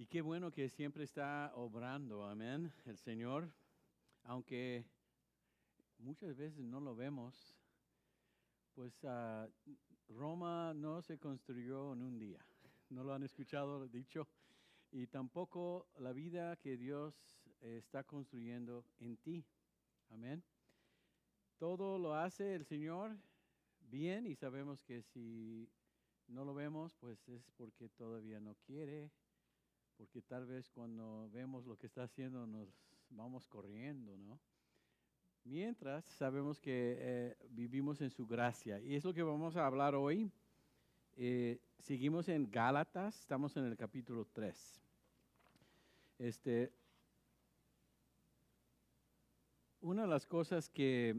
Y qué bueno que siempre está obrando, amén, el Señor, aunque muchas veces no lo vemos, pues Roma no se construyó en un día, no lo han escuchado dicho, y tampoco la vida que Dios está construyendo en ti, amén. Todo lo hace el Señor bien y sabemos que si no lo vemos, pues es porque todavía no quiere. Porque tal vez cuando vemos lo que está haciendo nos vamos corriendo, ¿no? Mientras sabemos que vivimos en su gracia. Y es lo que vamos a hablar hoy. Seguimos en Gálatas, estamos en el capítulo 3. Una de las cosas que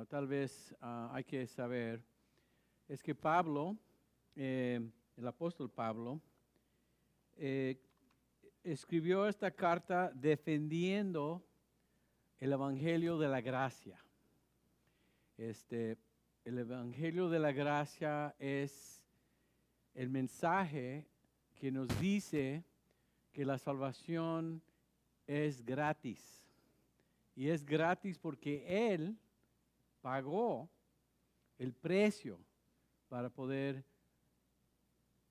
tal vez hay que saber es que Pablo, el apóstol Pablo, eh, escribió esta carta defendiendo el Evangelio de la Gracia. El Evangelio de la Gracia es el mensaje que nos dice que la salvación es gratis. Y es gratis porque Él pagó el precio para poder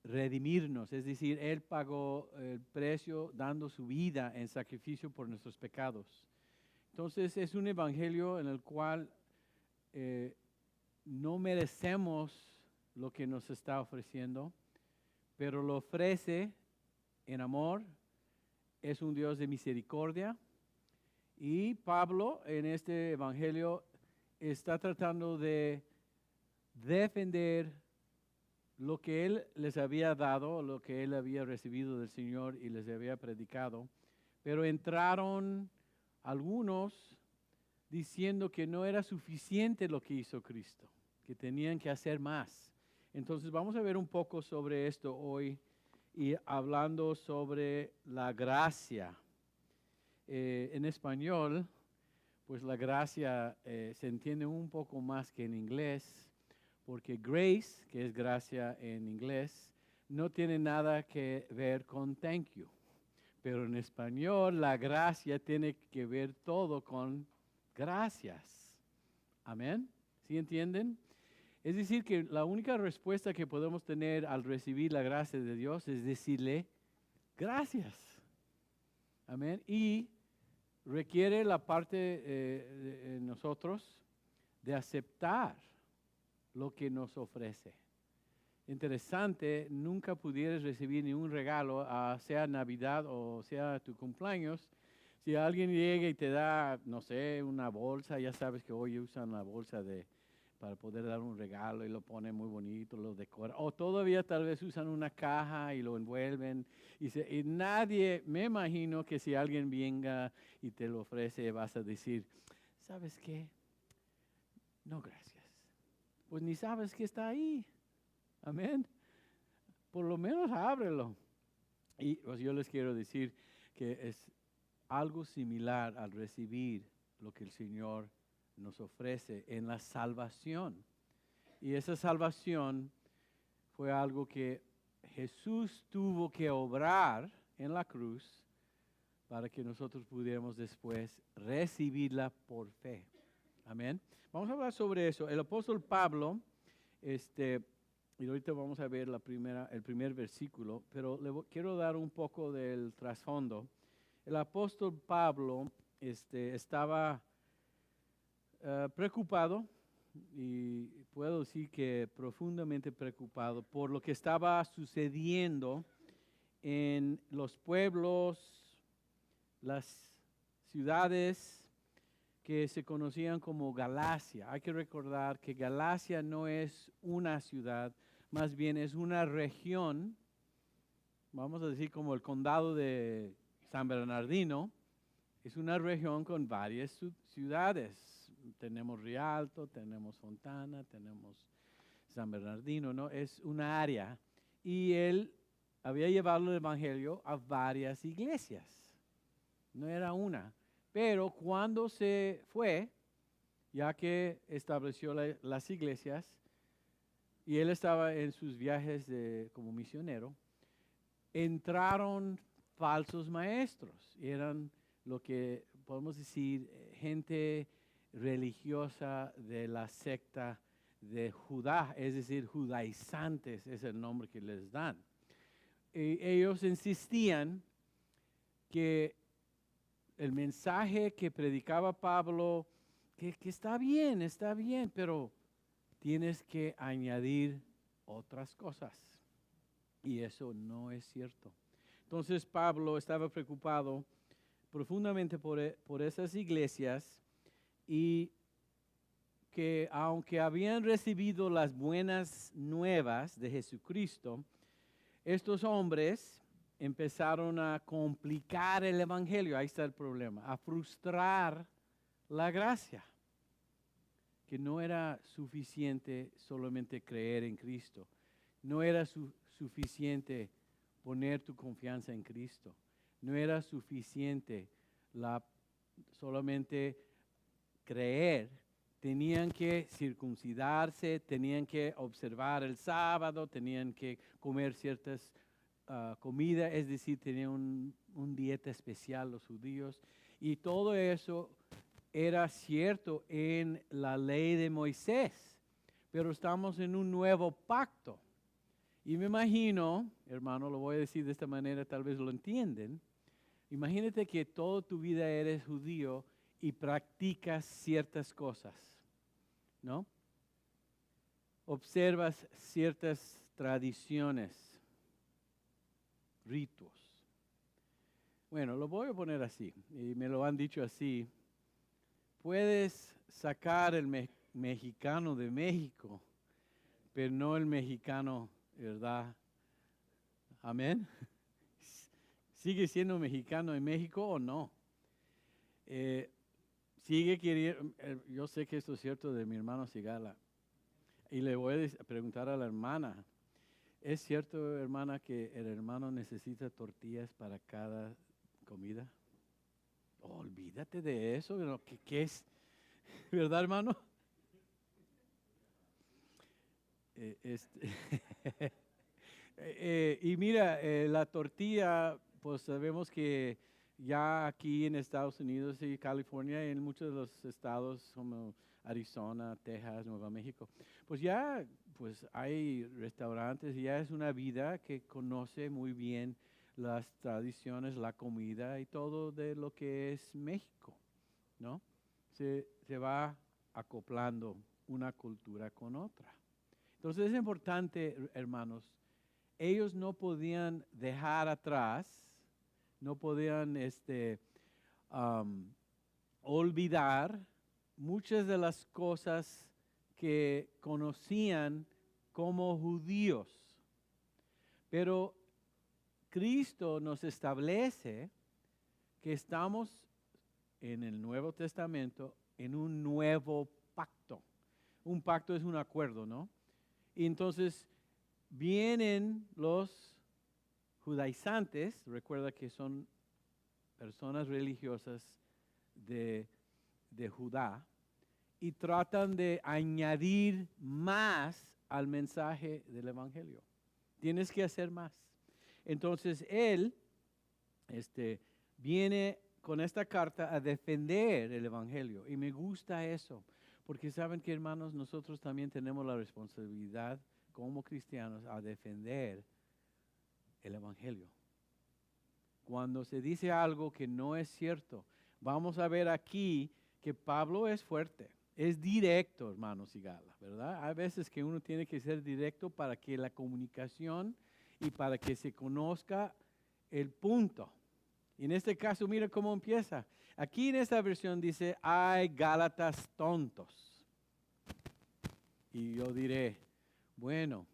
redimirnos. Es decir, Él pagó el precio dando su vida en sacrificio por nuestros pecados. Entonces es un evangelio en el cual no merecemos lo que nos está ofreciendo, pero lo ofrece en amor, es un Dios de misericordia. Y Pablo en este evangelio está tratando de defender lo que él les había dado, lo que él había recibido del Señor y les había predicado, pero entraron algunos diciendo que no era suficiente lo que hizo Cristo, que tenían que hacer más. Entonces vamos a ver un poco sobre esto hoy y hablando sobre la gracia. En español, pues la gracia se entiende un poco más que en inglés, porque grace, que es gracia en inglés, no tiene nada que ver con thank you. Pero en español la gracia tiene que ver todo con gracias. Amén. ¿Sí entienden? Es decir, que la única respuesta que podemos tener al recibir la gracia de Dios es decirle gracias. Amén. Y requiere la parte de nosotros de aceptar lo que nos ofrece. Interesante, nunca pudieras recibir ni un regalo, sea Navidad o sea tu cumpleaños. Si alguien llega y te da, no sé, una bolsa, ya sabes que hoy usan la bolsa para poder dar un regalo y lo ponen muy bonito, lo decoran. O todavía tal vez usan una caja y lo envuelven. Y nadie, me imagino que si alguien venga y te lo ofrece, vas a decir, ¿sabes qué? No, gracias. Pues ni sabes que está ahí. Amén. Por lo menos ábrelo. Y pues yo les quiero decir que es algo similar al recibir lo que el Señor nos ofrece en la salvación. Y esa salvación fue algo que Jesús tuvo que obrar en la cruz para que nosotros pudiéramos después recibirla por fe. Amén. Vamos a hablar sobre eso. El apóstol Pablo, y ahorita vamos a ver el primer versículo, pero quiero dar un poco del trasfondo. El apóstol Pablo estaba preocupado, y puedo decir que profundamente preocupado por lo que estaba sucediendo en los pueblos, las ciudades que se conocían como Galacia. Hay que recordar que Galacia no es una ciudad, más bien es una región, vamos a decir como el condado de San Bernardino, es una región con varias ciudades. Tenemos Rialto, tenemos Fontana, tenemos San Bernardino, ¿no? Es una área. Y él había llevado el evangelio a varias iglesias. No era una. Pero cuando se fue, ya que estableció las iglesias, y él estaba en sus viajes como misionero, entraron falsos maestros, eran lo que podemos decir gente religiosa de la secta de Judá, es decir, judaizantes es el nombre que les dan. Ellos insistían que el mensaje que predicaba Pablo, que está bien, pero tienes que añadir otras cosas. Y eso no es cierto. Entonces Pablo estaba preocupado profundamente por esas iglesias y que aunque habían recibido las buenas nuevas de Jesucristo, estos hombres empezaron a complicar el evangelio, ahí está el problema, a frustrar la gracia, que no era suficiente solamente creer en Cristo, no era suficiente poner tu confianza en Cristo, no era suficiente solamente creer. Tenían que circuncidarse, tenían que observar el sábado, tenían que comer ciertas comidas, es decir, tenían un dieta especial los judíos. Y todo eso era cierto en la ley de Moisés, pero estamos en un nuevo pacto. Y me imagino, hermano, lo voy a decir de esta manera, tal vez lo entienden. Imagínate que toda tu vida eres judío y practicas ciertas cosas, ¿no? Observas ciertas tradiciones, ritos. Bueno, lo voy a poner así, y me lo han dicho así. Puedes sacar el mexicano de México, pero no el mexicano, ¿verdad? Amén. ¿Sigue siendo mexicano en México o no? Sigue queriendo, yo sé que esto es cierto de mi hermano Sigala, y le voy a preguntar a la hermana, ¿es cierto, hermana, que el hermano necesita tortillas para cada comida? Olvídate de eso, ¿qué es? ¿Verdad, hermano? Y mira, la tortilla, pues sabemos que ya aquí en Estados Unidos y California, en muchos de los estados como Arizona, Texas, Nuevo México, pues ya pues hay restaurantes, ya es una vida que conoce muy bien las tradiciones, la comida y todo de lo que es México, ¿no? Se va acoplando una cultura con otra. Entonces es importante, hermanos, ellos no podían dejar atrás, no podían olvidar muchas de las cosas que conocían como judíos. Pero Cristo nos establece que estamos en el Nuevo Testamento en un nuevo pacto. Un pacto es un acuerdo, ¿no? Y entonces vienen los judaizantes, recuerda que son personas religiosas de Judá, y tratan de añadir más al mensaje del Evangelio. Tienes que hacer más. Entonces él viene con esta carta a defender el Evangelio, y me gusta eso, porque saben que, hermanos, nosotros también tenemos la responsabilidad como cristianos a defender el Evangelio. Cuando se dice algo que no es cierto, vamos a ver aquí que Pablo es fuerte, es directo, hermano Sigala, ¿verdad? Hay veces que uno tiene que ser directo para que la comunicación y para que se conozca el punto. Y en este caso, mira cómo empieza. Aquí en esta versión dice, hay Gálatas tontos. Y yo diré, bueno,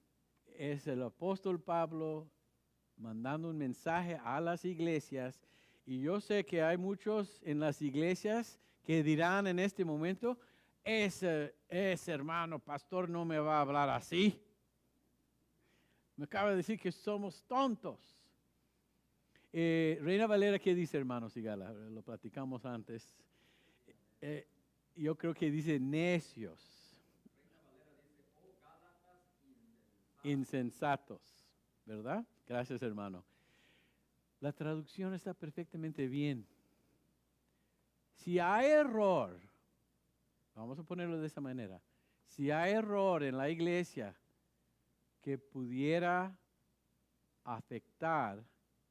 es el apóstol Pablo mandando un mensaje a las iglesias, y yo sé que hay muchos en las iglesias que dirán en este momento, ese hermano pastor no me va a hablar así. Me acaba de decir que somos tontos. Reina Valera, ¿qué dice, hermano Sigala? Lo platicamos antes. Yo creo que dice necios. Insensatos, ¿verdad? Gracias, hermano. La traducción está perfectamente bien. Si hay error, vamos a ponerlo de esa manera, si hay error en la iglesia que pudiera afectar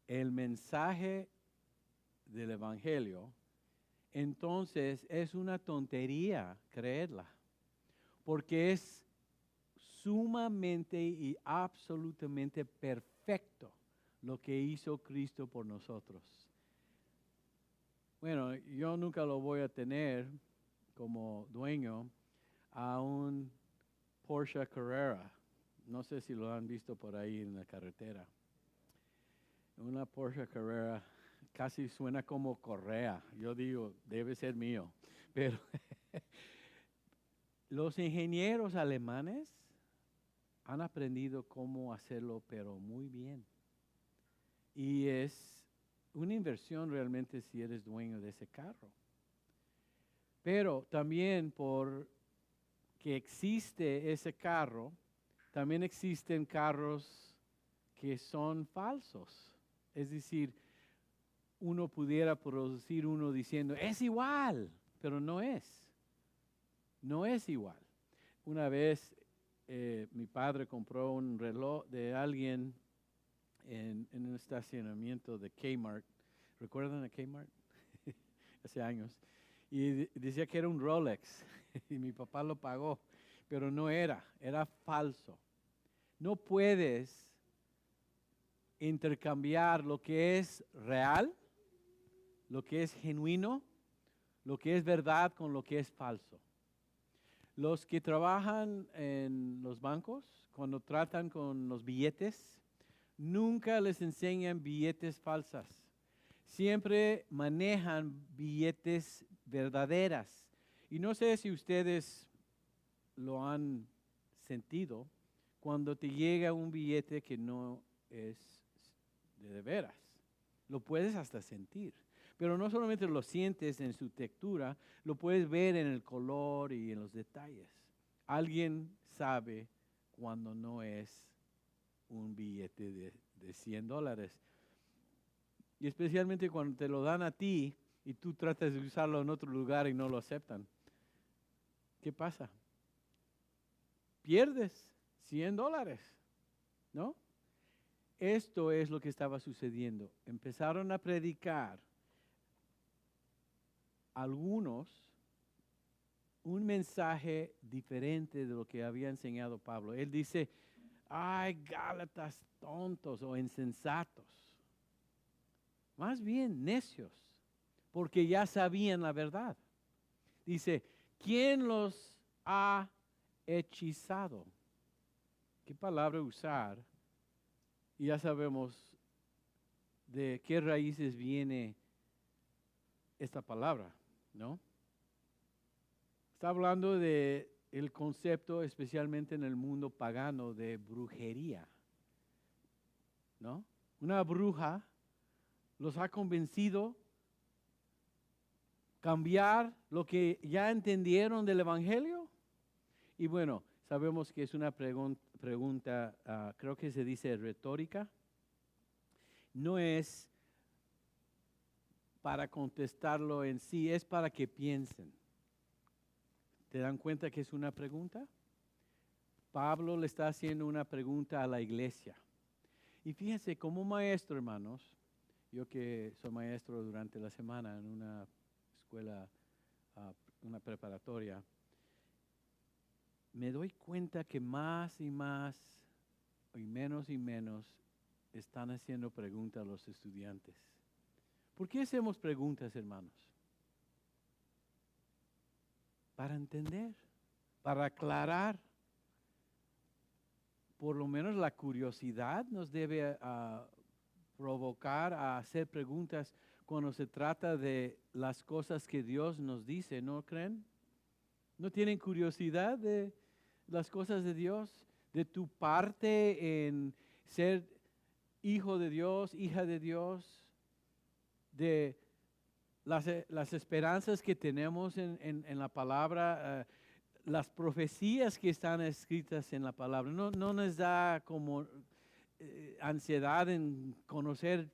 el mensaje del Evangelio, entonces es una tontería creerla, porque es sumamente y absolutamente perfecto lo que hizo Cristo por nosotros. Bueno, yo nunca lo voy a tener como dueño a un Porsche Carrera. No sé si lo han visto por ahí en la carretera. Una Porsche Carrera casi suena como correa. Yo digo, debe ser mío. Pero los ingenieros alemanes han aprendido cómo hacerlo, pero muy bien. Y es una inversión realmente si eres dueño de ese carro. Pero también por que existe ese carro, también existen carros que son falsos. Es decir, uno pudiera producir uno diciendo, es igual, pero no es. No es igual. Una vez mi padre compró un reloj de alguien en un estacionamiento de Kmart. ¿Recuerdan a Kmart? Hace años. Y decía que era un Rolex. Y mi papá lo pagó. Pero no era, era falso. No puedes intercambiar lo que es real, lo que es genuino, lo que es verdad con lo que es falso. Los que trabajan en los bancos, cuando tratan con los billetes, nunca les enseñan billetes falsas. Siempre manejan billetes verdaderas. Y no sé si ustedes lo han sentido cuando te llega un billete que no es de veras. Lo puedes hasta sentir. Pero no solamente lo sientes en su textura, lo puedes ver en el color y en los detalles. Alguien sabe cuando no es un billete de $100. Y especialmente cuando te lo dan a ti y tú tratas de usarlo en otro lugar y no lo aceptan. ¿Qué pasa? Pierdes $100, ¿no? Esto es lo que estaba sucediendo. Empezaron a predicar algunos un mensaje diferente de lo que había enseñado Pablo. Él dice, ay, Gálatas tontos o insensatos. Más bien necios, porque ya sabían la verdad. Dice, ¿quién los ha hechizado? ¿Qué palabra usar? Y ya sabemos de qué raíces viene esta palabra, ¿no? Está hablando de el concepto, especialmente en el mundo pagano, de brujería, ¿no? Una bruja los ha convencido cambiar lo que ya entendieron del Evangelio. Y bueno, sabemos que es una pregunta, creo que se dice retórica. No es para contestarlo en sí, es para que piensen. ¿Te dan cuenta que es una pregunta? Pablo le está haciendo una pregunta a la iglesia. Y fíjense, como maestro, hermanos, yo que soy maestro durante la semana en una escuela, una preparatoria, me doy cuenta que más y más y menos están haciendo preguntas a los estudiantes. ¿Por qué hacemos preguntas, hermanos? Para entender, para aclarar. Por lo menos la curiosidad nos debe provocar a hacer preguntas cuando se trata de las cosas que Dios nos dice, ¿no creen? ¿No tienen curiosidad de las cosas de Dios? De tu parte en ser hijo de Dios, hija de Dios, de las esperanzas que tenemos en la palabra, las profecías que están escritas en la palabra. No nos da como ansiedad en conocer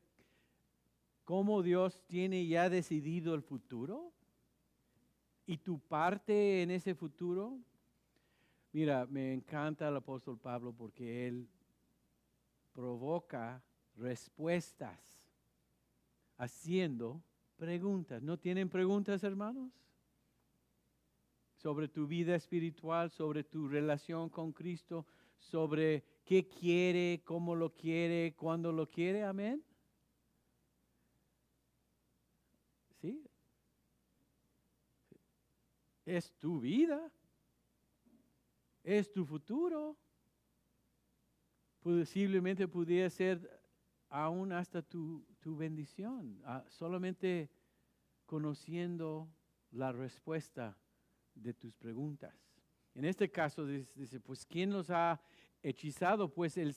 cómo Dios tiene ya decidido el futuro y tu parte en ese futuro. Mira, me encanta el apóstol Pablo porque él provoca respuestas haciendo preguntas. ¿No tienen preguntas, hermanos? Sobre tu vida espiritual, sobre tu relación con Cristo, sobre qué quiere, cómo lo quiere, cuándo lo quiere. Amén. ¿Sí? Es tu vida, es tu futuro. Posiblemente pudiera ser aún hasta tu bendición, solamente conociendo la respuesta de tus preguntas. En este caso dice, pues ¿quién los ha hechizado? Pues el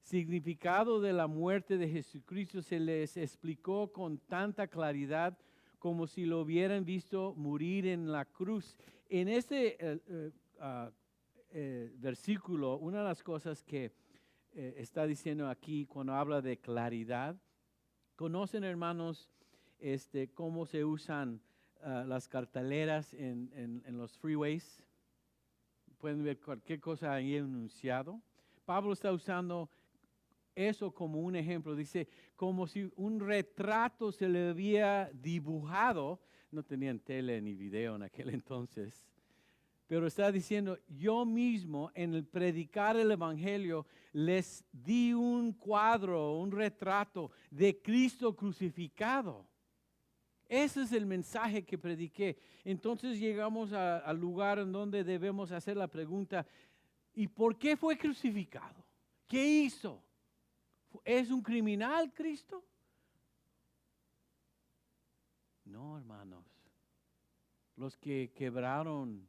significado de la muerte de Jesucristo se les explicó con tanta claridad como si lo hubieran visto morir en la cruz. En este versículo, una de las cosas que está diciendo aquí cuando habla de claridad, ¿conocen, hermanos, cómo se usan las carteleras en los freeways? Pueden ver cualquier cosa ahí enunciado. Pablo está usando eso como un ejemplo. Dice, como si un retrato se le había dibujado. No tenían tele ni video en aquel entonces. Pero está diciendo, yo mismo en el predicar el Evangelio les di un cuadro, un retrato de Cristo crucificado. Ese es el mensaje que prediqué. Entonces llegamos al lugar en donde debemos hacer la pregunta, ¿y por qué fue crucificado? ¿Qué hizo? ¿Es un criminal Cristo? No, hermanos. Los que quebraron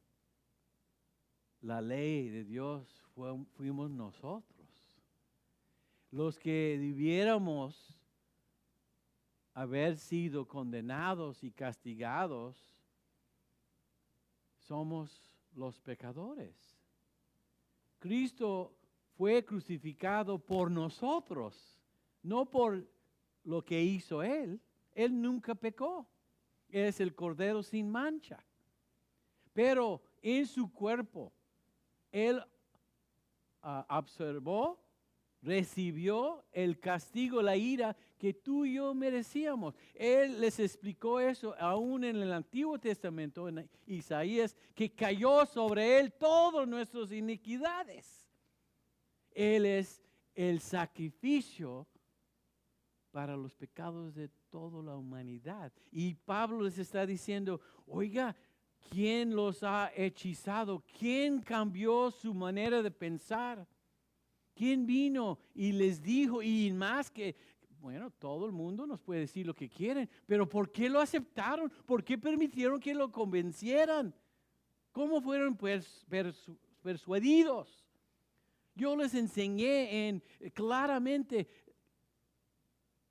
la ley de Dios fuimos nosotros. Los que debiéramos haber sido condenados y castigados somos los pecadores. Cristo fue crucificado por nosotros, no por lo que hizo Él. Él nunca pecó. Él es el Cordero sin mancha. Pero en su cuerpo, Él observó, recibió el castigo, la ira que tú y yo merecíamos. Él les explicó eso aún en el Antiguo Testamento, en Isaías, que cayó sobre Él todas nuestras iniquidades. Él es el sacrificio para los pecados de toda la humanidad. Y Pablo les está diciendo, oiga, ¿quién los ha hechizado? ¿Quién cambió su manera de pensar? ¿Quién vino y les dijo? Y más que, bueno, todo el mundo nos puede decir lo que quieren, pero ¿por qué lo aceptaron? ¿Por qué permitieron que lo convencieran? ¿Cómo fueron persuadidos? Yo les enseñé claramente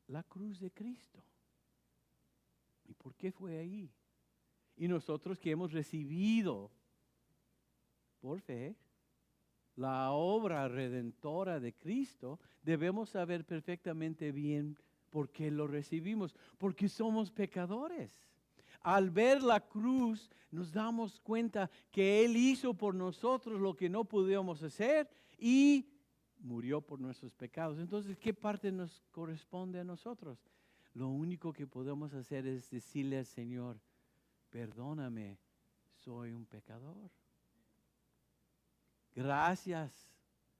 la cruz de Cristo. ¿Y por qué fue ahí? Y nosotros que hemos recibido por fe la obra redentora de Cristo, debemos saber perfectamente bien por qué lo recibimos, porque somos pecadores. Al ver la cruz nos damos cuenta que Él hizo por nosotros lo que no podíamos hacer y murió por nuestros pecados. Entonces, ¿qué parte nos corresponde a nosotros? Lo único que podemos hacer es decirle al Señor, perdóname, soy un pecador. Gracias,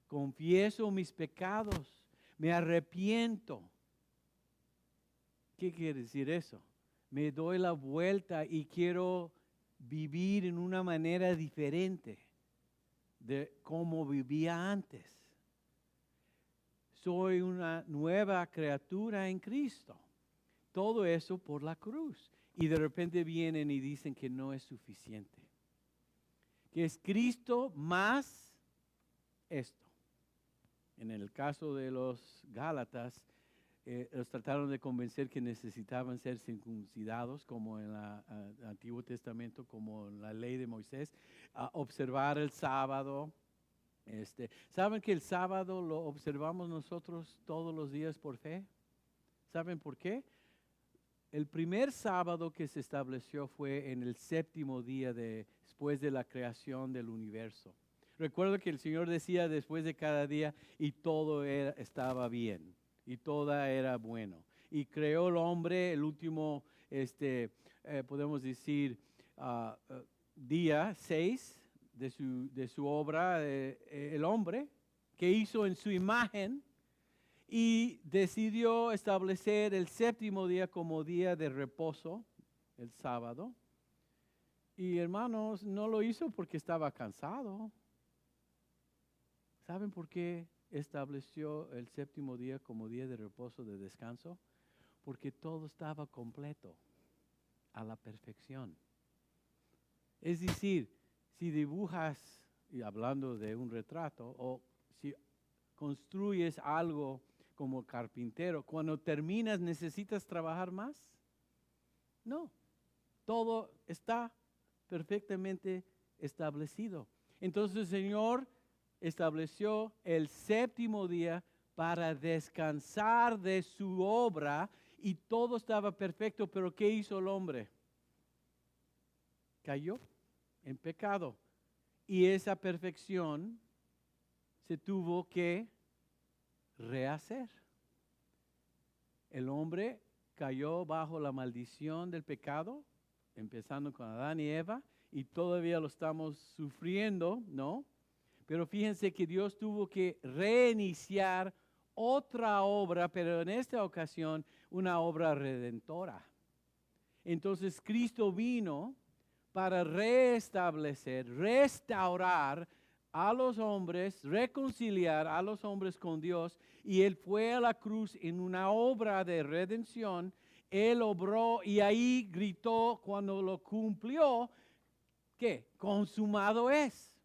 confieso mis pecados, me arrepiento. ¿Qué quiere decir eso? Me doy la vuelta y quiero vivir en una manera diferente de cómo vivía antes. Soy una nueva criatura en Cristo. Todo eso por la cruz. Y de repente vienen y dicen que no es suficiente. Que es Cristo más esto. En el caso de los Gálatas, los trataron de convencer que necesitaban ser circuncidados, como en el Antiguo Testamento, como en la ley de Moisés, observar el sábado. ¿Saben que el sábado lo observamos nosotros todos los días por fe? ¿Saben por qué? el primer sábado que se estableció fue en el séptimo día después de la creación del universo. Recuerdo que el Señor decía después de cada día y todo estaba bien y todo era bueno. Y creó el hombre, el último, podemos decir, día 6 de su obra, el hombre, que hizo en su imagen y decidió establecer el séptimo día como día de reposo, el sábado. Y hermanos, no lo hizo porque estaba cansado. ¿Saben por qué estableció el séptimo día como día de reposo, de descanso? Porque todo estaba completo, a la perfección. Es decir, si dibujas, y hablando de un retrato, o si construyes algo como carpintero, cuando terminas, ¿necesitas trabajar más? No, todo está perfectamente establecido. Entonces el Señor estableció el séptimo día para descansar de su obra y todo estaba perfecto, pero ¿qué hizo el hombre? Cayó en pecado y esa perfección se tuvo que rehacer. El hombre cayó bajo la maldición del pecado, empezando con Adán y Eva, y todavía lo estamos sufriendo, ¿no? Pero fíjense que Dios tuvo que reiniciar otra obra, pero en esta ocasión una obra redentora. Entonces Cristo vino para restablecer, restaurar a los hombres, reconciliar a los hombres con Dios, y Él fue a la cruz en una obra de redención. Él obró y ahí gritó cuando lo cumplió, ¿qué? Consumado es.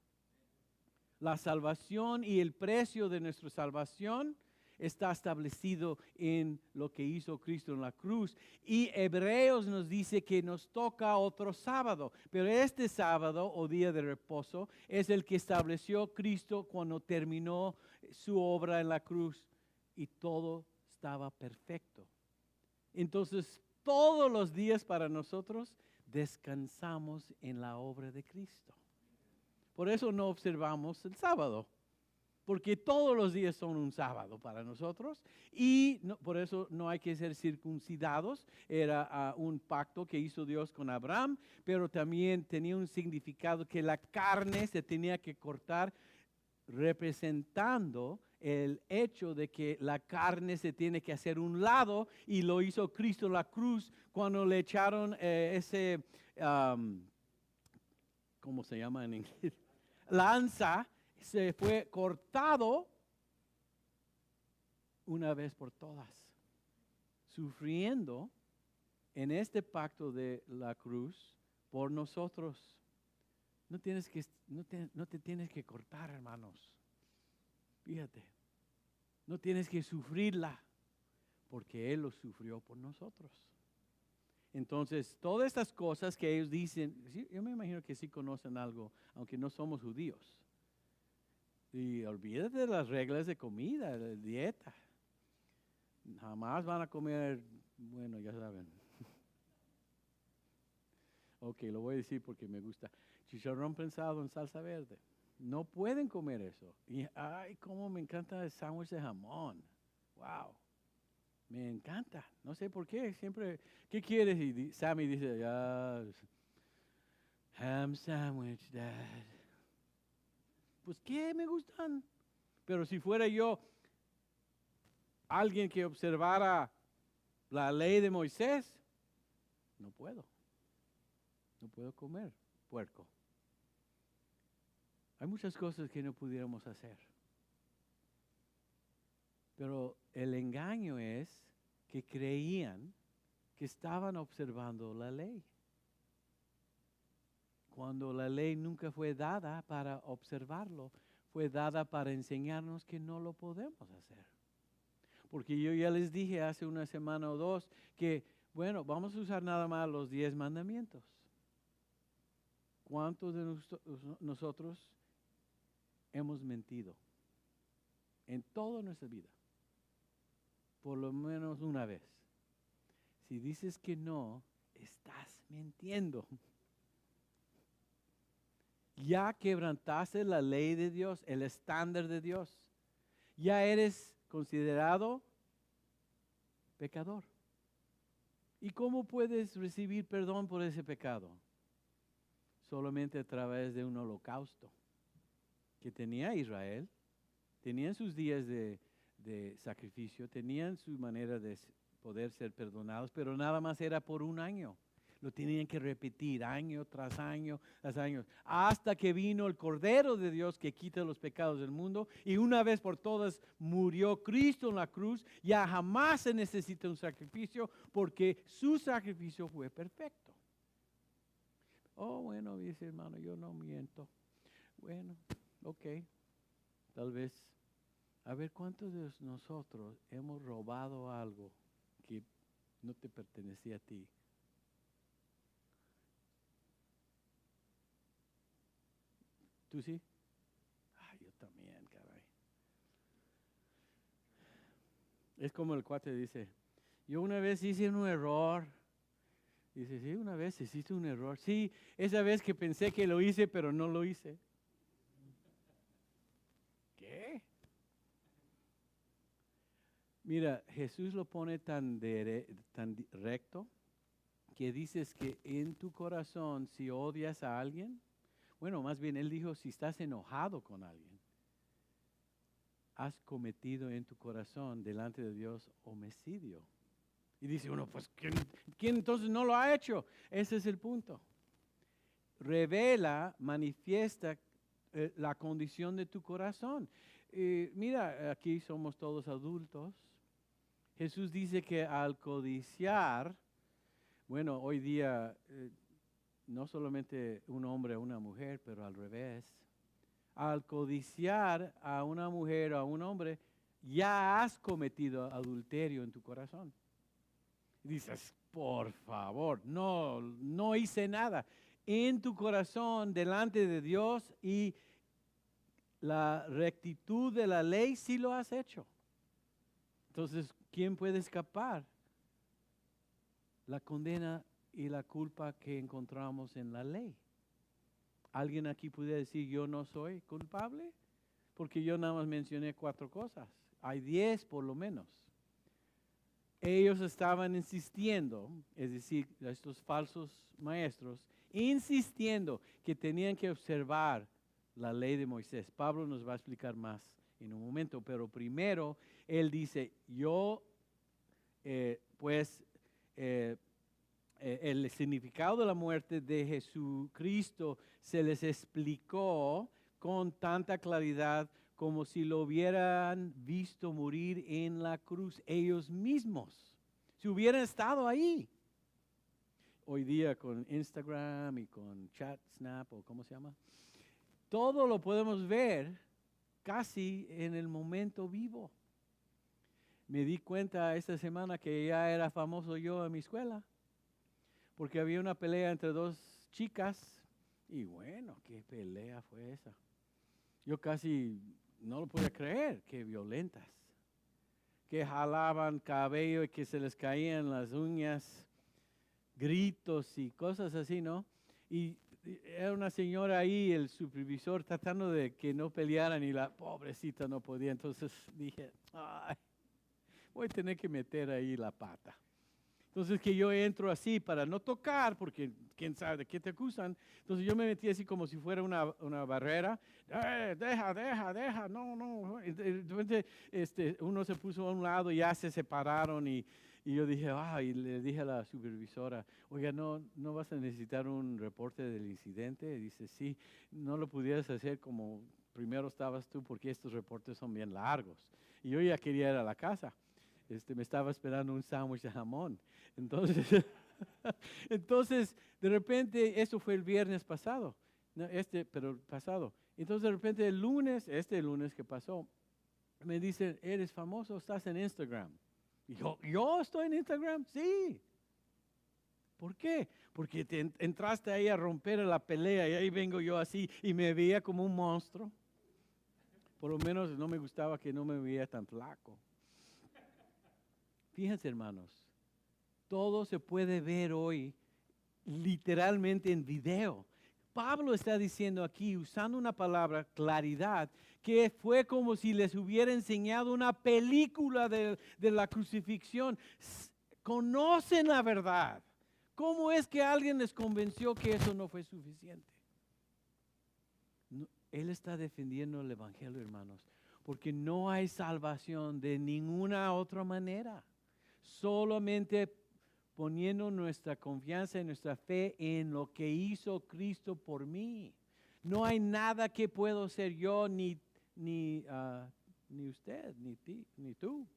La salvación y el precio de nuestra salvación está establecido en lo que hizo Cristo en la cruz. Y Hebreos nos dice que nos toca otro sábado, pero este sábado o día de reposo es el que estableció Cristo cuando terminó su obra en la cruz y todo estaba perfecto. Entonces, todos los días para nosotros descansamos en la obra de Cristo. Por eso no observamos el sábado, porque todos los días son un sábado para nosotros y por eso no hay que ser circuncidados. Era un pacto que hizo Dios con Abraham, pero también tenía un significado que la carne se tenía que cortar, representando el hecho de que la carne se tiene que hacer un lado, y lo hizo Cristo en la cruz cuando le echaron ¿cómo se llama en inglés? Lanza, se fue cortado una vez por todas, sufriendo en este pacto de la cruz por nosotros. No te tienes que cortar, hermanos. Fíjate, no tienes que sufrirla, porque Él lo sufrió por nosotros. Entonces, todas estas cosas que ellos dicen, yo me imagino que sí conocen algo, aunque no somos judíos. Y olvídate de las reglas de comida, de dieta. Jamás van a comer, bueno, ya saben. Ok, lo voy a decir porque me gusta. Chicharrón prensado en salsa verde. No pueden comer eso. Y, ay, cómo me encanta el sándwich de jamón. Wow. Me encanta. No sé por qué. Siempre, ¿qué quieres? Y Sammy dice, ya, ham sandwich, dad. Pues, ¿qué me gustan? Pero si fuera yo alguien que observara la ley de Moisés, no puedo. No puedo comer puerco. Hay muchas cosas que no pudiéramos hacer. Pero el engaño es que creían que estaban observando la ley, cuando la ley nunca fue dada para observarlo, fue dada para enseñarnos que no lo podemos hacer. Porque yo ya les dije hace una semana o dos que, bueno, vamos a usar nada más los 10 mandamientos. ¿Cuántos de nosotros hemos mentido en toda nuestra vida? Por lo menos una vez. Si dices que no, estás mintiendo. Ya quebrantaste la ley de Dios, el estándar de Dios. Ya eres considerado pecador. ¿Y cómo puedes recibir perdón por ese pecado? Solamente a través de un holocausto que tenía Israel. Tenían sus días de sacrificio, tenían su manera de poder ser perdonados, pero nada más era por un año. Lo tenían que repetir año tras año, hasta que vino el Cordero de Dios que quita los pecados del mundo y una vez por todas murió Cristo en la cruz. Ya jamás se necesita un sacrificio porque su sacrificio fue perfecto. Oh, bueno, dice hermano, yo no miento. Bueno, ok, tal vez. A ver, ¿cuántos de nosotros hemos robado algo que no te pertenecía a ti? ¿Tú sí? Ah, yo también, caray. Es como el cuate dice, yo una vez hice un error. Dice, sí, una vez hiciste un error. Sí, esa vez que pensé que lo hice, pero no lo hice. ¿Qué? Mira, Jesús lo pone tan recto que dices que en tu corazón, si odias a alguien, bueno, más bien él dijo, si estás enojado con alguien, has cometido en tu corazón delante de Dios homicidio. Y dice uno, pues, ¿quién entonces no lo ha hecho? Ese es el punto. Revela, manifiesta la condición de tu corazón. Mira, aquí somos todos adultos. Jesús dice que al codiciar, bueno, hoy día no solamente un hombre o una mujer, pero al revés. Al codiciar a una mujer o a un hombre, ya has cometido adulterio en tu corazón. Dices, por favor, no hice nada. En tu corazón, delante de Dios y la rectitud de la ley, sí lo has hecho. Entonces, ¿quién puede escapar? La condena y la culpa que encontramos en la ley. ¿Alguien aquí puede decir yo no soy culpable? Porque yo nada más mencioné 4 cosas. Hay 10 por lo menos. Ellos estaban insistiendo, es decir, estos falsos maestros, insistiendo que tenían que observar la ley de Moisés. Pablo nos va a explicar más en un momento, pero primero él dice, el significado de la muerte de Jesucristo se les explicó con tanta claridad como si lo hubieran visto morir en la cruz ellos mismos, si hubieran estado ahí. Hoy día con Instagram y con Chat, Snap o cómo se llama, todo lo podemos ver casi en el momento vivo. Me di cuenta esta semana que ya era famoso yo en mi escuela, porque había una pelea entre 2 chicas, y bueno, qué pelea fue esa. Yo casi no lo podía creer, qué violentas, que jalaban cabello y que se les caían las uñas, gritos y cosas así, ¿no? Y era una señora ahí, el supervisor, tratando de que no pelearan y la pobrecita no podía. Entonces dije, ay, voy a tener que meter ahí la pata. Entonces que yo entro así para no tocar, porque quién sabe de qué te acusan. Entonces yo me metí así como si fuera una barrera. Deja, no. Y de repente uno se puso a un lado y ya se separaron y yo dije, y le dije a la supervisora, oiga, ¿no vas a necesitar un reporte del incidente? Y dice, sí, no lo pudieras hacer como primero estabas tú, porque estos reportes son bien largos. Y yo ya quería ir a la casa. Me estaba esperando un sándwich de jamón. Entonces, de repente, eso fue el viernes pasado, no, pero pasado. Entonces, de repente, el lunes que pasó, me dicen, eres famoso, estás en Instagram. Y ¿yo estoy en Instagram? Sí. ¿Por qué? Porque entraste ahí a romper la pelea y ahí vengo yo así y me veía como un monstruo. Por lo menos no me gustaba que no me veía tan flaco. Fíjense, hermanos, Todo se puede ver hoy literalmente en video. Pablo está diciendo aquí, usando una palabra, claridad, que fue como si les hubiera enseñado una película de la crucifixión. Conocen la verdad. ¿Cómo es que alguien les convenció que eso no fue suficiente? Él está defendiendo el Evangelio, hermanos, porque no hay salvación de ninguna otra manera. Solamente poniendo nuestra confianza y nuestra fe en lo que hizo Cristo por mí. No hay nada que puedo hacer yo, ni usted, ni tú.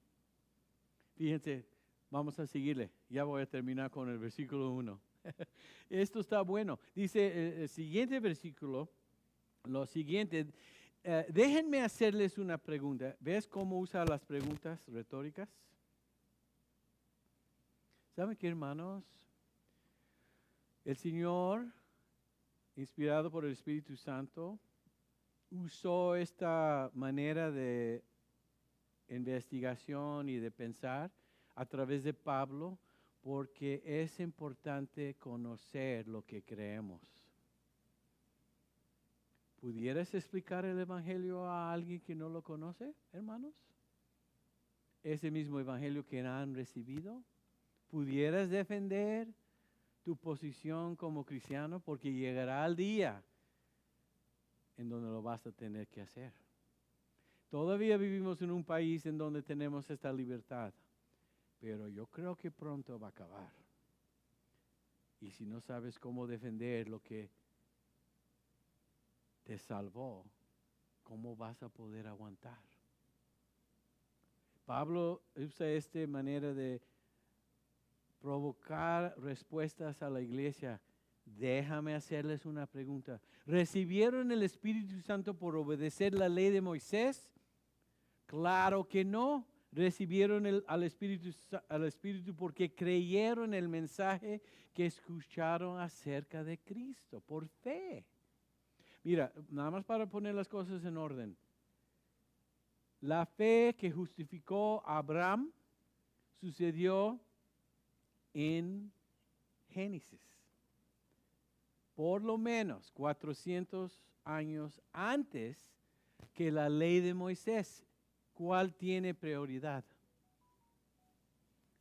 Fíjense, vamos a seguirle. Ya voy a terminar con el versículo 1. Esto está bueno. Dice el siguiente versículo, lo siguiente, déjenme hacerles una pregunta. ¿Ves cómo usa las preguntas retóricas? ¿Saben qué, hermanos? El Señor, inspirado por el Espíritu Santo, usó esta manera de investigación y de pensar a través de Pablo, porque es importante conocer lo que creemos. ¿Pudieras explicar el Evangelio a alguien que no lo conoce, hermanos? Ese mismo Evangelio que han recibido. ¿Pudieras defender tu posición como cristiano? Porque llegará el día en donde lo vas a tener que hacer. Todavía vivimos en un país en donde tenemos esta libertad, pero yo creo que pronto va a acabar. Y si no sabes cómo defender lo que te salvó, ¿cómo vas a poder aguantar? Pablo usa esta manera de provocar respuestas a la iglesia. Déjame hacerles una pregunta. ¿Recibieron el Espíritu Santo por obedecer la ley de Moisés? Claro que no. Recibieron al Espíritu porque creyeron el mensaje que escucharon acerca de Cristo, por fe. Mira, nada más para poner las cosas en orden. La fe que justificó a Abraham sucedió en Génesis. Por lo menos 400 años antes que la ley de Moisés. ¿Cuál tiene prioridad?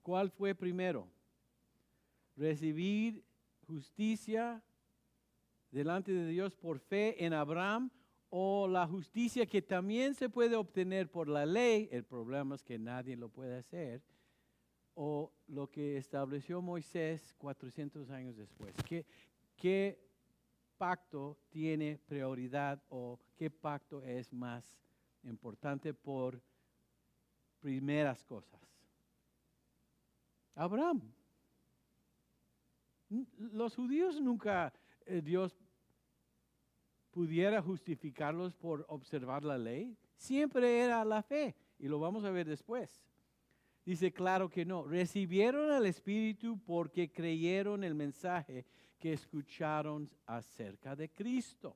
¿Cuál fue primero? ¿Recibir justicia delante de Dios por fe en Abraham o la justicia que también se puede obtener por la ley? El problema es que nadie lo puede hacer. O lo que estableció Moisés 400 años después. ¿Qué pacto tiene prioridad o qué pacto es más importante por primeras cosas? Abraham. Los judíos nunca, Dios pudiera justificarlos por observar la ley. Siempre era la fe y lo vamos a ver después. Dice, claro que no. Recibieron al Espíritu porque creyeron el mensaje que escucharon acerca de Cristo.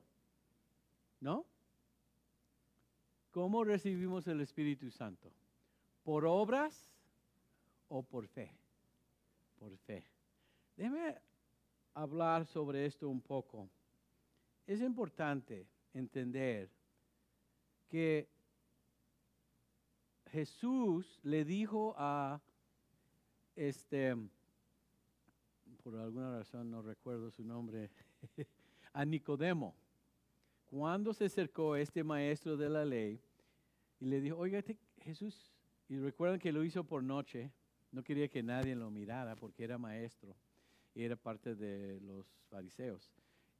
¿No? ¿Cómo recibimos el Espíritu Santo? ¿Por obras o por fe? Por fe. Déjeme hablar sobre esto un poco. Es importante entender que Jesús le dijo a por alguna razón no recuerdo su nombre, a Nicodemo, cuando se acercó este maestro de la ley y le dijo, oiga, Jesús, y recuerdan que lo hizo por noche, no quería que nadie lo mirara porque era maestro y era parte de los fariseos.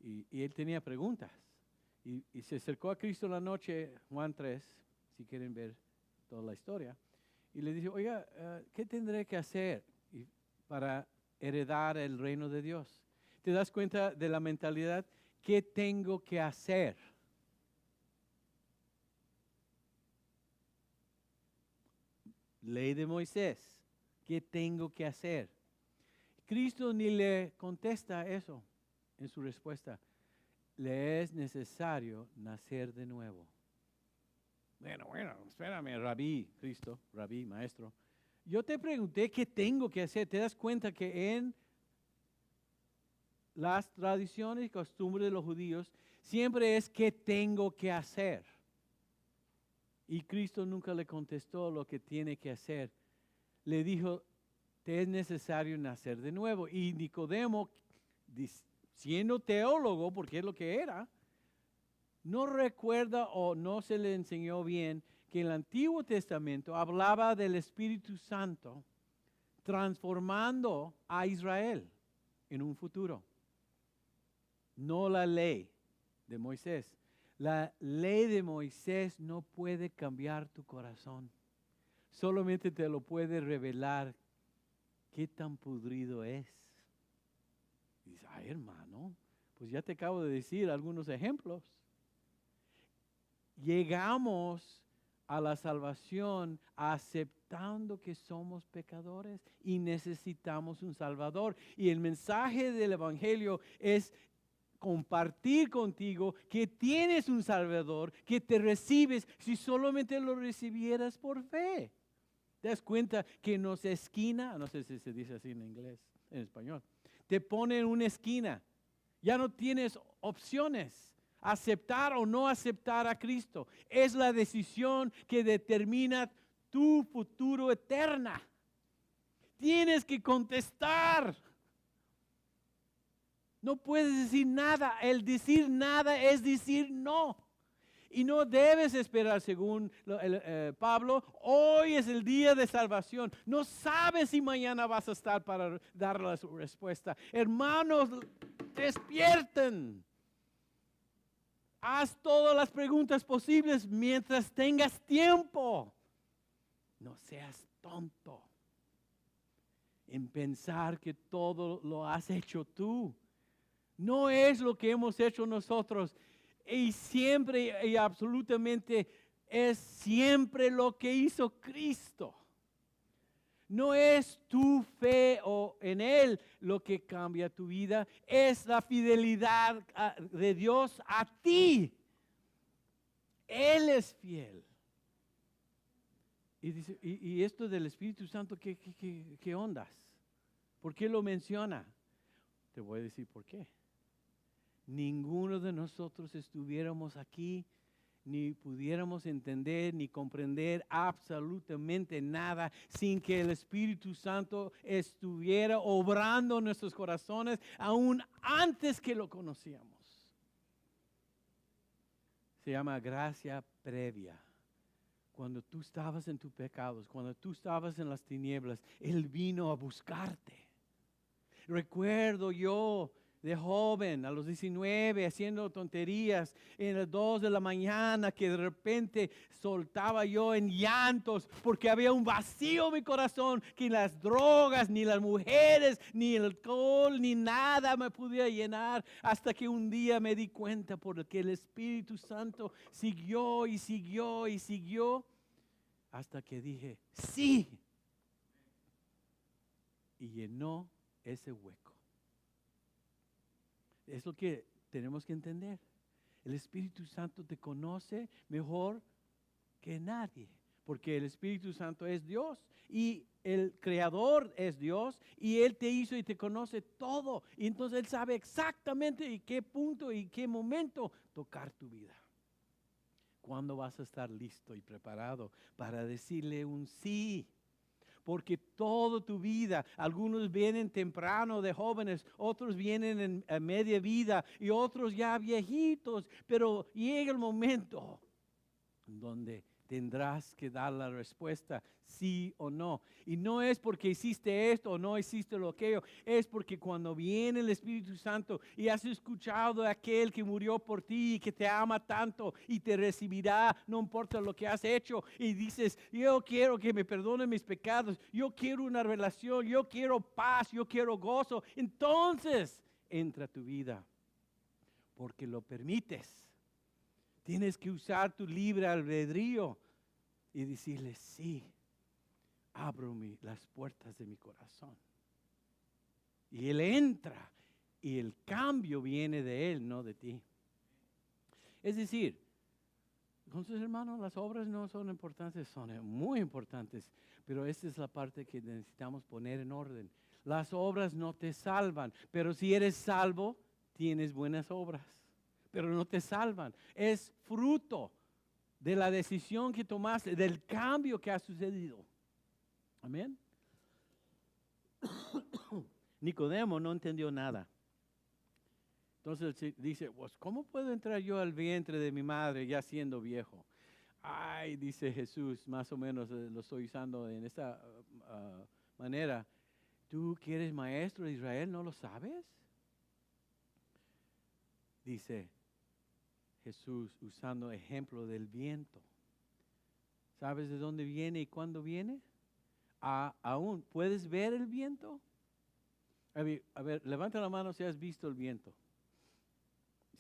Y él tenía preguntas. Y se acercó a Cristo la noche, Juan 3, si quieren ver toda la historia, y le dijo, oiga, ¿qué tendré que hacer para heredar el reino de Dios? ¿Te das cuenta de la mentalidad? ¿Qué tengo que hacer? Ley de Moisés. ¿Qué tengo que hacer? Cristo ni le contesta eso en su respuesta. Le es necesario nacer de nuevo. Bueno, espérame, rabí, Cristo, rabí, maestro. Yo te pregunté qué tengo que hacer. ¿Te das cuenta que en las tradiciones y costumbres de los judíos siempre es qué tengo que hacer? Y Cristo nunca le contestó lo que tiene que hacer. Le dijo, te es necesario nacer de nuevo. Y Nicodemo, siendo teólogo, porque es lo que era, no recuerda o no se le enseñó bien que el Antiguo Testamento hablaba del Espíritu Santo transformando a Israel en un futuro. No la ley de Moisés. La ley de Moisés no puede cambiar tu corazón. Solamente te lo puede revelar qué tan pudrido es. Y dices, ay hermano, pues ya te acabo de decir algunos ejemplos. Llegamos a la salvación aceptando que somos pecadores y necesitamos un Salvador. Y el mensaje del Evangelio es compartir contigo que tienes un Salvador, que te recibes si solamente lo recibieras por fe. ¿Te das cuenta que nos esquina? No sé si se dice así en inglés, en español. Te pone en una esquina. Ya no tienes opciones. Aceptar o no aceptar a Cristo. Es la decisión que determina tu futuro eterna. Tienes que contestar. No puedes decir nada. El decir nada es decir no. Y no debes esperar, según Pablo, hoy es el día de salvación. No sabes si mañana vas a estar para dar la respuesta. Hermanos, despierten. Haz todas las preguntas posibles mientras tengas tiempo. No seas tonto en pensar que todo lo has hecho tú. No es lo que hemos hecho nosotros. Y siempre y absolutamente es siempre lo que hizo Cristo. No es tu fe o en Él lo que cambia tu vida, es la fidelidad de Dios a ti. Él es fiel. Y, dice, y esto del Espíritu Santo, ¿qué ondas? ¿Por qué lo menciona? Te voy a decir por qué. Ninguno de nosotros estuviéramos aquí, ni pudiéramos entender, ni comprender absolutamente nada sin que el Espíritu Santo estuviera obrando en nuestros corazones aún antes que lo conocíamos. Se llama gracia previa. Cuando tú estabas en tus pecados, cuando tú estabas en las tinieblas, Él vino a buscarte. Recuerdo yo de joven, a los 19, haciendo tonterías en las 2 de la mañana, que de repente soltaba yo en llantos porque había un vacío en mi corazón, que las drogas, ni las mujeres, ni el alcohol, ni nada me podía llenar, hasta que un día me di cuenta porque el Espíritu Santo siguió y siguió y siguió, hasta que dije, sí, y llenó ese hueco. Es lo que tenemos que entender. El Espíritu Santo te conoce mejor que nadie, porque el Espíritu Santo es Dios y el Creador es Dios y Él te hizo y te conoce todo. Y entonces Él sabe exactamente en qué punto y qué momento tocar tu vida. ¿Cuándo vas a estar listo y preparado para decirle un sí? Porque toda tu vida, algunos vienen temprano de jóvenes, otros vienen en media vida y otros ya viejitos, pero llega el momento donde tendrás que dar la respuesta sí o no. Y no es porque hiciste esto o no hiciste lo aquello, es porque cuando viene el Espíritu Santo y has escuchado a aquel que murió por ti y que te ama tanto y te recibirá, no importa lo que has hecho, y dices, yo quiero que me perdone mis pecados, yo quiero una relación, yo quiero paz, yo quiero gozo, entonces entra a tu vida porque lo permites. Tienes que usar tu libre albedrío y decirle, sí, abro las puertas de mi corazón. Y Él entra y el cambio viene de Él, no de ti. Es decir, entonces hermanos, las obras no son importantes, son muy importantes. Pero esta es la parte que necesitamos poner en orden. Las obras no te salvan, pero si eres salvo, tienes buenas obras, pero no te salvan. Es fruto de la decisión que tomaste, del cambio que ha sucedido. Amén. Nicodemo no entendió nada. Entonces dice, pues, ¿cómo puedo entrar yo al vientre de mi madre ya siendo viejo? Ay, dice Jesús, más o menos lo estoy usando en esta manera. ¿Tú que eres maestro de Israel no lo sabes? Dice Jesús usando ejemplo del viento. ¿Sabes de dónde viene y cuándo viene? Aún, ¿puedes ver el viento? A ver, levanta la mano si has visto el viento.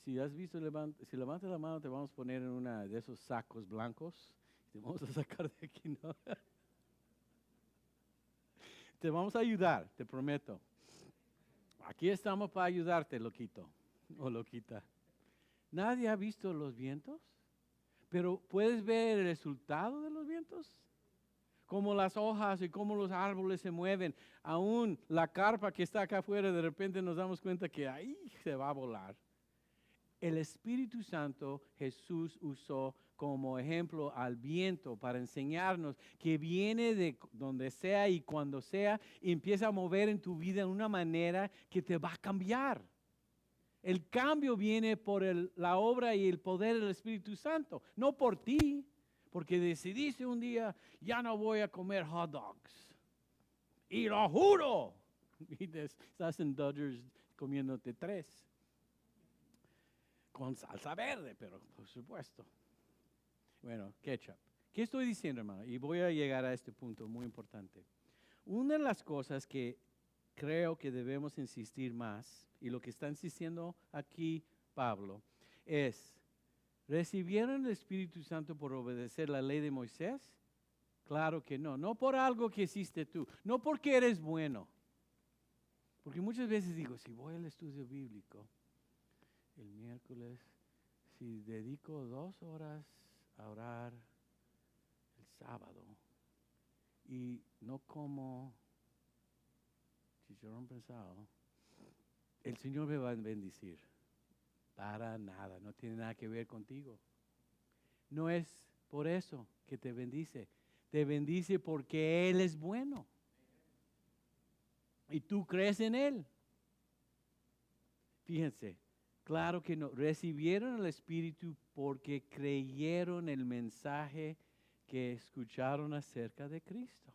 Si has visto, si levantas la mano, te vamos a poner en una de esos sacos blancos. Te vamos a sacar de aquí, ¿no? Te vamos a ayudar, te prometo. Aquí estamos para ayudarte, loquito o loquita. Nadie ha visto los vientos, pero ¿puedes ver el resultado de los vientos? Cómo las hojas y cómo los árboles se mueven. Aún la carpa que está acá afuera, de repente nos damos cuenta que ahí se va a volar. El Espíritu Santo Jesús usó como ejemplo al viento para enseñarnos que viene de donde sea y cuando sea y empieza a mover en tu vida de una manera que te va a cambiar. El cambio viene por la obra y el poder del Espíritu Santo, no por ti, porque decidiste un día, ya no voy a comer hot dogs. Y lo juro. Y estás en Dodgers comiéndote 3. Con salsa verde, pero por supuesto. Bueno, ketchup. ¿Qué estoy diciendo, hermano? Y voy a llegar a este punto muy importante. Una de las cosas que creo que debemos insistir más, y lo que está insistiendo aquí Pablo, es, ¿recibieron el Espíritu Santo por obedecer la ley de Moisés? Claro que no. No por algo que hiciste tú, no porque eres bueno. Porque muchas veces digo, si voy al estudio bíblico, el miércoles, si dedico 2 horas a orar el sábado y no como chicharrón prensado, el Señor me va a bendecir. Para nada, no tiene nada que ver contigo. No es por eso que te bendice. Te bendice porque Él es bueno. Y tú crees en Él. Fíjense. Claro que no. Recibieron el Espíritu porque creyeron el mensaje que escucharon acerca de Cristo.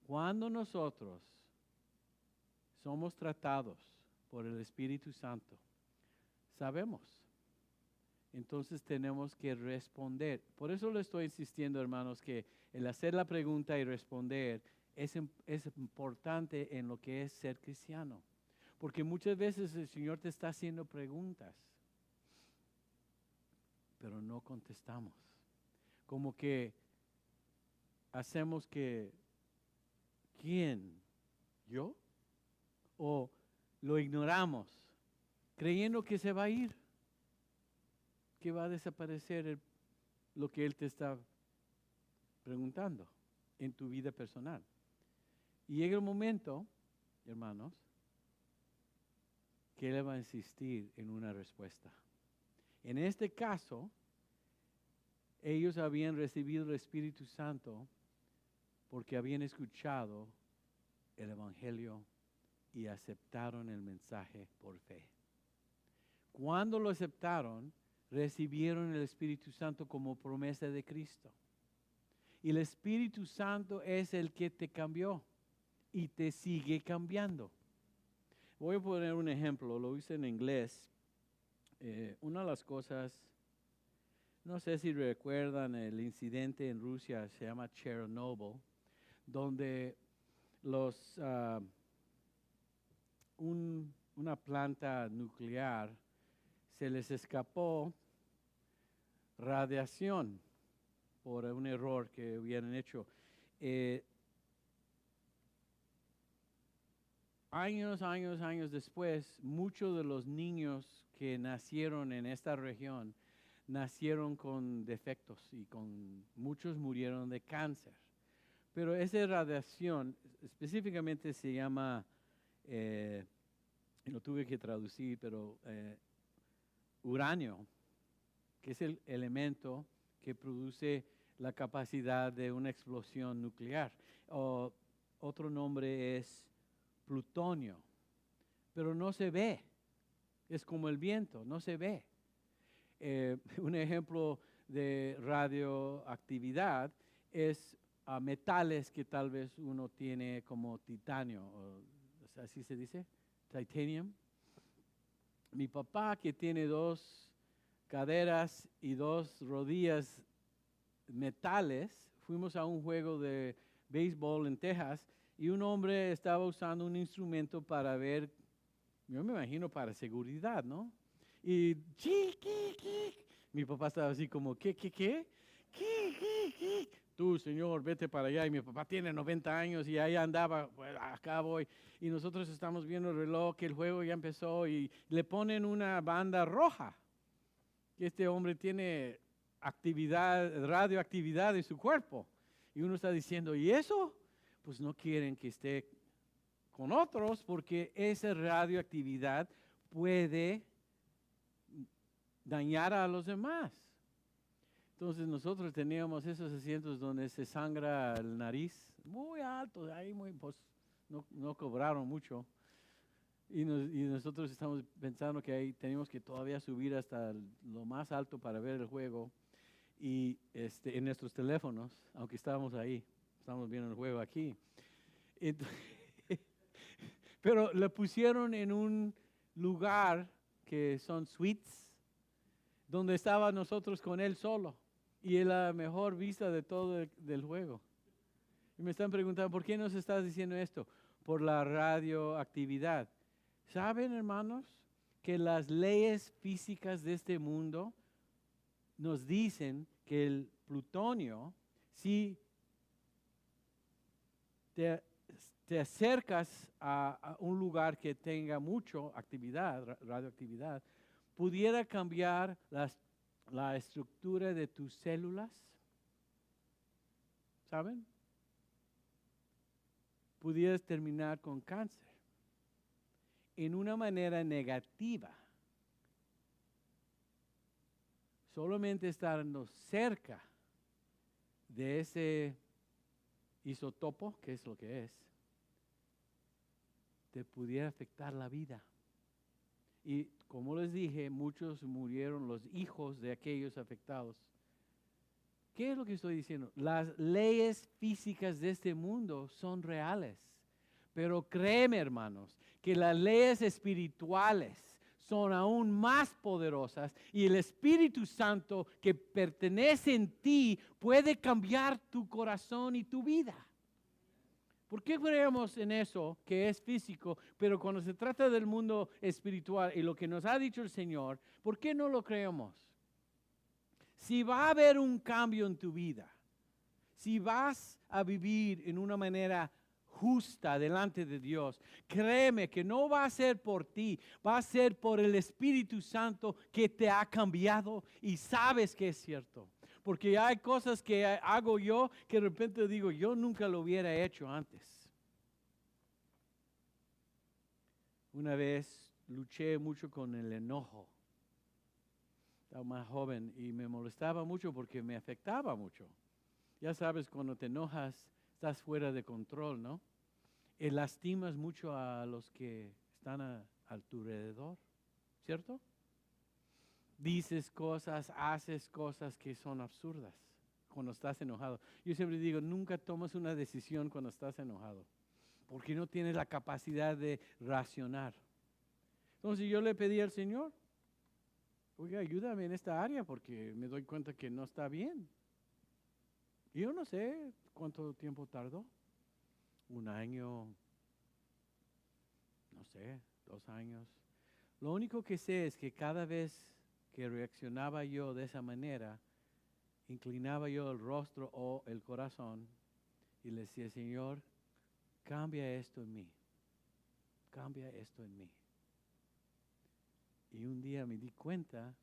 Cuando nosotros somos tratados por el Espíritu Santo, sabemos. Entonces tenemos que responder. Por eso le estoy insistiendo, hermanos, que el hacer la pregunta y responder es importante en lo que es ser cristiano. Porque muchas veces el Señor te está haciendo preguntas, pero no contestamos. Como que hacemos que, ¿quién? ¿Yo? O lo ignoramos, creyendo que se va a ir, que va a desaparecer lo que Él te está preguntando en tu vida personal. Y llega el momento, hermanos, que Él va a insistir en una respuesta. En este caso, ellos habían recibido el Espíritu Santo porque habían escuchado el Evangelio y aceptaron el mensaje por fe. Cuando lo aceptaron, recibieron el Espíritu Santo como promesa de Cristo. Y el Espíritu Santo es el que te cambió y te sigue cambiando. Voy a poner un ejemplo, lo hice en inglés. Una de las cosas, no sé si recuerdan el incidente en Rusia, se llama Chernobyl, donde una planta nuclear se les escapó radiación por un error que hubieran hecho. Años después, muchos de los niños que nacieron en esta región nacieron con defectos y muchos murieron de cáncer. Pero esa radiación específicamente se llama, lo tuve que traducir, pero uranio, que es el elemento que produce la capacidad de una explosión nuclear. Otro nombre es plutonio, pero no se ve. Es como el viento, no se ve. Un ejemplo de radioactividad es metales que tal vez uno tiene como titanio, así se dice, titanium. Mi papá, que tiene 2 caderas y 2 rodillas metales, fuimos a un juego de béisbol en Texas y un hombre estaba usando un instrumento para ver, yo me imagino para seguridad, ¿no? Y mi papá estaba así como, ¿qué? Tú, señor, vete para allá. Y mi papá tiene 90 años y ahí andaba, pues, acá voy. Y nosotros estamos viendo el reloj, que el juego ya empezó y le ponen una banda roja. Que este hombre tiene radioactividad en su cuerpo. Y uno está diciendo, ¿y eso? Pues no quieren que esté con otros porque esa radioactividad puede dañar a los demás. Entonces nosotros teníamos esos asientos donde se sangra el nariz, muy altos, ahí pues no cobraron mucho. Y nosotros estamos pensando que ahí teníamos que todavía subir hasta lo más alto para ver el juego. Y en nuestros teléfonos, aunque estábamos ahí, estamos viendo el juego aquí. Pero le pusieron en un lugar que son suites, donde estaba nosotros con él solo. Y es la mejor vista de todo del juego. Y me están preguntando, ¿por qué nos estás diciendo esto? Por la radioactividad. ¿Saben, hermanos, que las leyes físicas de este mundo nos dicen que el plutonio, si te acercas a un lugar que tenga mucha actividad, radioactividad, pudiera cambiar la estructura de tus células? ¿Saben? Pudieras terminar con cáncer en una manera negativa. Solamente estando cerca de ese isótopo, que es lo que es, te pudiera afectar la vida. Y como les dije, muchos murieron, los hijos de aquellos afectados. ¿Qué es lo que estoy diciendo? Las leyes físicas de este mundo son reales. Pero créeme, hermanos, que las leyes espirituales son aún más poderosas y el Espíritu Santo que pertenece en ti puede cambiar tu corazón y tu vida. ¿Por qué creemos en eso que es físico, pero cuando se trata del mundo espiritual y lo que nos ha dicho el Señor, ¿por qué no lo creemos? Si va a haber un cambio en tu vida, si vas a vivir en una manera justa delante de Dios, créeme que no va a ser por ti, va a ser por el Espíritu Santo que te ha cambiado y sabes que es cierto. Porque hay cosas que hago yo que de repente digo, yo nunca lo hubiera hecho antes. Una vez luché mucho con el enojo. Estaba más joven y me molestaba mucho porque me afectaba mucho. Ya sabes, cuando te enojas, estás fuera de control, ¿no? Y lastimas mucho a los que están a tu alrededor, ¿cierto? Dices cosas, haces cosas que son absurdas cuando estás enojado. Yo siempre digo, nunca tomas una decisión cuando estás enojado, porque no tienes la capacidad de racionar. Entonces yo le pedí al Señor, oiga, ayúdame en esta área porque me doy cuenta que no está bien. Y yo no sé cuánto tiempo tardó, 1 año, no sé, 2 años. Lo único que sé es que cada vez que reaccionaba yo de esa manera, inclinaba yo el rostro o el corazón y le decía, Señor, cambia esto en mí, cambia esto en mí. Y un día me di cuenta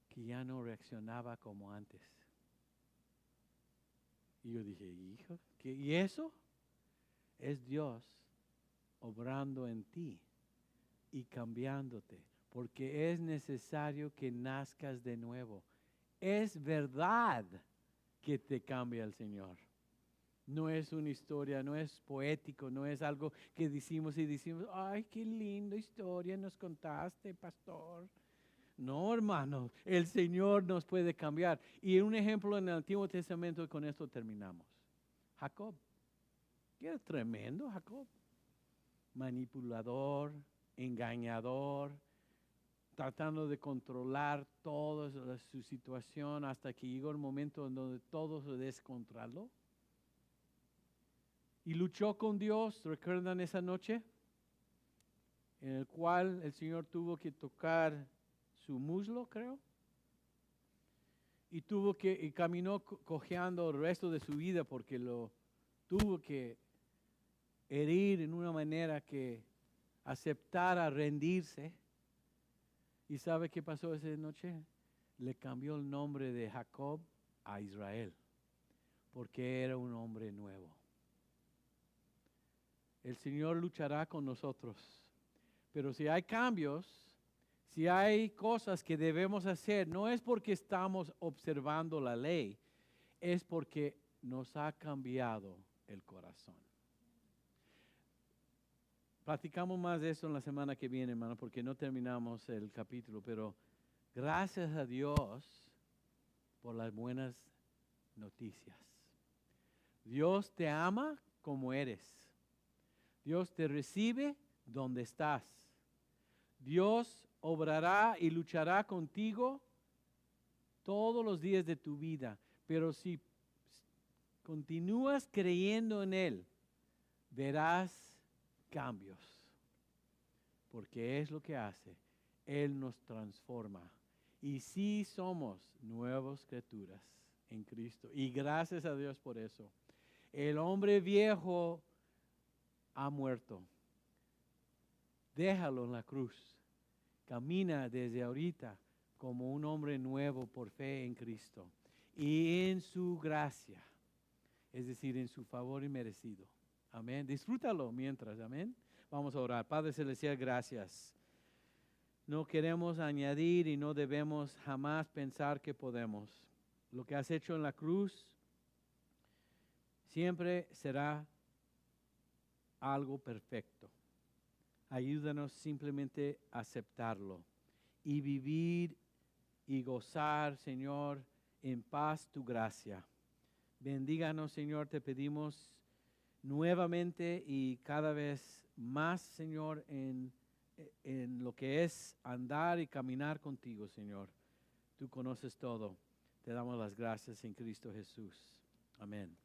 que ya no reaccionaba como antes. Y yo dije, hijo, ¿qué? ¿Y eso? Es Dios obrando en ti y cambiándote, porque es necesario que nazcas de nuevo. Es verdad que te cambia el Señor. No es una historia, no es poético, no es algo que decimos y decimos, ay, qué linda historia nos contaste, pastor. No, hermano, el Señor nos puede cambiar. Y un ejemplo en el Antiguo Testamento, con esto terminamos. Jacob, que era tremendo Jacob. Manipulador, engañador, tratando de controlar toda su situación hasta que llegó el momento en donde todo se descontroló. Y luchó con Dios, ¿recuerdan esa noche? En el cual el Señor tuvo que tocar su muslo, creo. Y caminó cojeando el resto de su vida porque lo tuvo que herir en una manera que aceptara rendirse. ¿Y sabe qué pasó esa noche? Le cambió el nombre de Jacob a Israel, porque era un hombre nuevo. El Señor luchará con nosotros, pero si hay cambios, si hay cosas que debemos hacer, no es porque estamos observando la ley, es porque nos ha cambiado el corazón. Platicamos más de eso en la semana que viene, hermano, porque no terminamos el capítulo, pero gracias a Dios por las buenas noticias. Dios te ama como eres. Dios te recibe donde estás. Dios obrará y luchará contigo todos los días de tu vida. Pero si continúas creyendo en Él, verás cambios. Porque es lo que hace. Él nos transforma. Y sí somos nuevas criaturas en Cristo. Y gracias a Dios por eso. El hombre viejo ha muerto. Déjalo en la cruz. Camina desde ahorita como un hombre nuevo por fe en Cristo. Y en su gracia. Es decir, en su favor inmerecido. Amén. Disfrútalo mientras. Amén. Vamos a orar. Padre Celestial, gracias. No queremos añadir y no debemos jamás pensar que podemos. Lo que has hecho en la cruz siempre será algo perfecto. Ayúdanos simplemente a aceptarlo y vivir y gozar, Señor, en paz tu gracia. Bendíganos, Señor, te pedimos nuevamente y cada vez más, Señor, en lo que es andar y caminar contigo, Señor. Tú conoces todo. Te damos las gracias en Cristo Jesús. Amén.